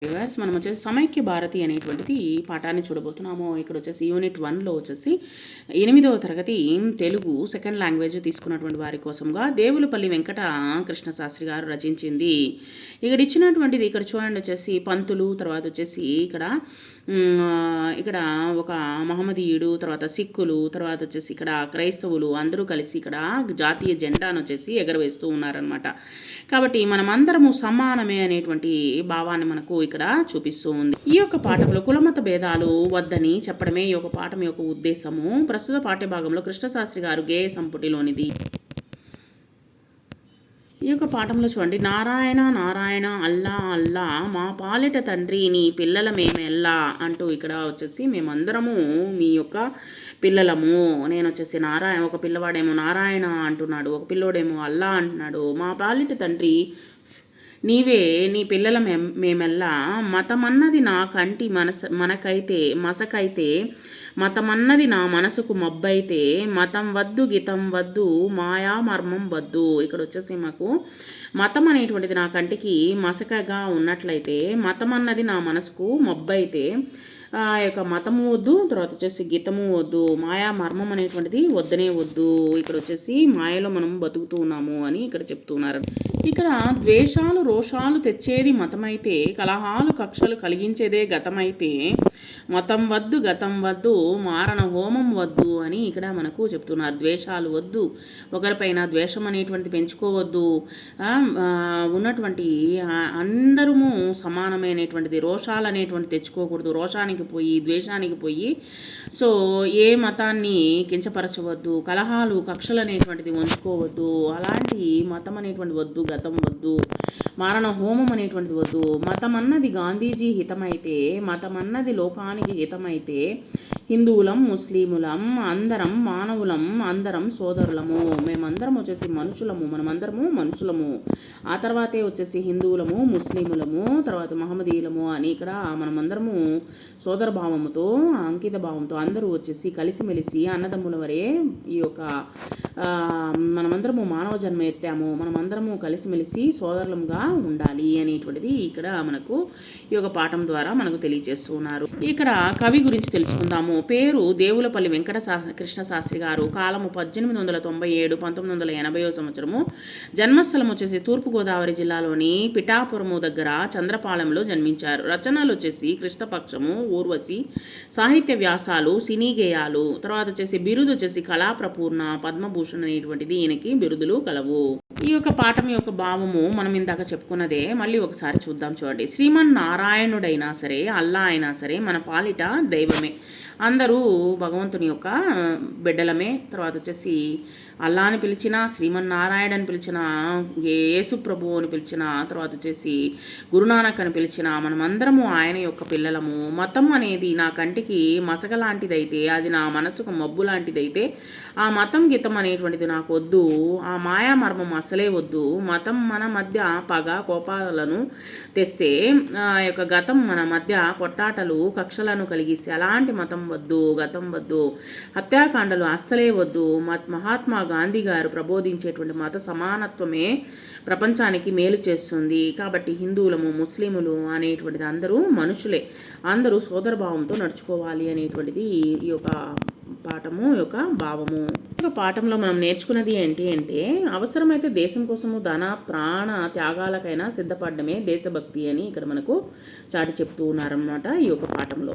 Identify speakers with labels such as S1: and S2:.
S1: Viewers మనం వచ్చేసి సమైక్య భారతి అనేటువంటిది పాఠాన్ని చూడబోతున్నాము. ఇక్కడ వచ్చేసి యూనిట్ 1లో వచ్చేసి 8వ తరగతి తెలుగు సెకండ్ లాంగ్వేజ్ తీసుకున్నటువంటి వారి కోసంగా దేవులపల్లి వెంకట కృష్ణ శాస్త్రి గారు రచించింది. ఇక్కడ ఇచ్చినటువంటిది ఇక్కడ చూడండి వచ్చేసి పంతులు, తర్వాత వచ్చేసి ఇక్కడ ఒక మహమ్మదీయుడు, తర్వాత సిక్కులు, తర్వాత వచ్చేసి ఇక్కడ క్రైస్తవులు అందరూ కలిసి ఇక్కడ జాతీయ జెండాను వచ్చేసి ఎగరవేస్తూ ఉన్నారనమాట. కాబట్టి మనమందరము సమానమే అనేటువంటి భావాన్ని మనకు ఇక్కడ చూపిస్తూ ఉంది. ఈ యొక్క పాఠంలో కులమత భేదాలు వద్దని చెప్పడమే ఈ యొక్క పాఠం యొక్క ఉద్దేశము. ప్రస్తుత పాఠ్యభాగంలో కృష్ణశాస్త్రి గారు గేయ సంపుటిలోనిది. ఈ యొక్క పాఠంలో చూడండి, నారాయణ నారాయణ అల్లా అల్లా మా పాలిట తండ్రి నీ పిల్లల మేమెల్లా అంటూ ఇక్కడ వచ్చేసి మేమందరము మీ యొక్క పిల్లలము. నేను వచ్చేసి ఒక పిల్లవాడేమో నారాయణ అంటున్నాడు, ఒక పిల్లోడేమో అల్లా అంటున్నాడు. మా పాలిట తండ్రి నీవే, నీ పిల్లల మేమెల్లా. మతమన్నది నా కంటి మనకైతే మసకైతే, మతమన్నది నా మనసుకు మబ్బైతే, మతం వద్దు గితం వద్దు మాయా మర్మం వద్దు. ఇక్కడ వచ్చేసి మాకు మతం అనేటువంటిది నా కంటికి మసకగా ఉన్నట్లయితే, మతం అన్నది నా మనసుకు మబ్బైతే, ఆ యొక్క మతము వద్దు, తర్వాత వచ్చేసి గీతము వద్దు, మాయా మర్మం అనేటువంటిది వద్దనే వద్దు. ఇక్కడ వచ్చేసి మాయలో మనం బతుకుతూ ఉన్నాము అని ఇక్కడ చెప్తున్నారు. ఇక్కడ ద్వేషాలు రోషాలు తెచ్చేది మతమైతే, కలహాలు కక్షలు కలిగించేదే గతమైతే, మతం వద్దు గతం వద్దు మారణ హోమం వద్దు అని ఇక్కడ మనకు చెప్తున్నారు. ద్వేషాలు వద్దు, ఒకరిపైన ద్వేషం అనేటువంటిది పెంచుకోవద్దు, ఉన్నటువంటి అందరము సమానమైనటువంటిది రోషాలు అనేటువంటి తెచ్చుకోకూడదు, రోషానికి పోయి ద్వేషానికి పోయి సో ఏ మతాన్ని కించపరచవద్దు, కలహాలు కక్షలు అనేటువంటిది ఉంచుకోవద్దు, అలాంటి మతం అనేటువంటి వద్దు, గతం వద్దు, మారణ హోమం అనేటువంటిది వద్దు. మతం అన్నది గాంధీజీ హితమైతే, మతం అన్నది లోకానికి హితమైతే, హిందువులం ముస్లిములం అందరం మానవులం, అందరం సోదరులము, మేమందరం వచ్చేసి మనుషులము, మనమందరము మనుషులము, ఆ తర్వాతే వచ్చేసి హిందువులము ముస్లిములము, తర్వాత మహమ్మదీయులము అని ఇక్కడ మనమందరము సోదర భావముతో అంకిత భావంతో అందరూ వచ్చేసి కలిసిమెలిసి అన్నదమ్ముల వరే ఈ యొక్క మనమందరము మానవ జన్మ ఎత్తాము, మనమందరము కలిసిమెలిసి సోదరులంగా ఉండాలి అనేటువంటిది ఇక్కడ మనకు ఈ యొక్క పాఠం ద్వారా మనకు తెలియజేస్తున్నారు. ఇక్కడ కవి గురించి తెలుసుకుందాము. పేరు దేవులపల్లి వెంకట కృష్ణ శాస్త్రి గారు. కాలము 1897 1980 సంవత్సరము. జన్మస్థలం వచ్చేసి తూర్పుగోదావరి జిల్లాలోని పిఠాపురము దగ్గర చంద్రపాలెంలో జన్మించారు. రచనలు వచ్చేసి కృష్ణపక్షము, ఊర్వశి, సాహిత్య వ్యాసాలు, సినీ గేయాలు, తర్వాత వచ్చేసి బిరుదు వచ్చేసి కళాప్రపూర్ణ, పద్మభూషణ్ అనేటువంటిది ఈయనకి బిరుదులు కలవు. ఈ యొక్క పాఠం యొక్క భావము మనం ఇందాక చెప్పుకున్నదే మళ్ళీ ఒకసారి చూద్దాం. చూడండి, శ్రీమన్నారాయణుడైనా సరే అల్లా అయినా సరే మన పాలిట దైవమే. అందరూ భగవంతుని యొక్క బిడ్డలమే. తర్వాత వచ్చేసి అల్లాని పిలిచిన, శ్రీమన్నారాయణ అని పిలిచిన, యేసు ప్రభు అని పిలిచిన, తర్వాత వచ్చేసి గురునానక్ అని పిలిచిన మనమందరము ఆయన యొక్క పిల్లలము. మతం అనేది నా కంటికి మసక లాంటిదైతే, అది నా మనసుకు మబ్బు లాంటిదైతే, ఆ మతం గీతం అనేటువంటిది నాకు వద్దు, ఆ మాయా మర్మం అసలే వద్దు. మతం మన మధ్య పగ కోపాలను తెస్తే, ఆ యొక్క గతం మన మధ్య కొట్టాటలు కక్షలను కలిగిస్తే అలాంటి మతం వద్దు, గతం వద్దు, హత్యాకాండలు అస్సలే వద్దు. మహాత్మా గాంధీ గారు ప్రబోధించేటువంటి మత సమానత్వమే ప్రపంచానికి మేలు చేస్తుంది. కాబట్టి హిందువులము ముస్లిములు అనేటువంటిది అందరూ మనుషులే, అందరూ సోదరభావంతో నడుచుకోవాలి అనేటువంటిది ఈ యొక్క పాఠము యొక్క భావము. ఒక పాఠంలో మనం నేర్చుకున్నది ఏంటి అంటే, అవసరమైతే దేశం కోసము ధన ప్రాణ త్యాగాలకైనా సిద్ధపడమే దేశభక్తి అని ఇక్కడ మనకు చాటి చెప్తూ ఉన్నారన్నమాట ఈ యొక్క పాఠంలో.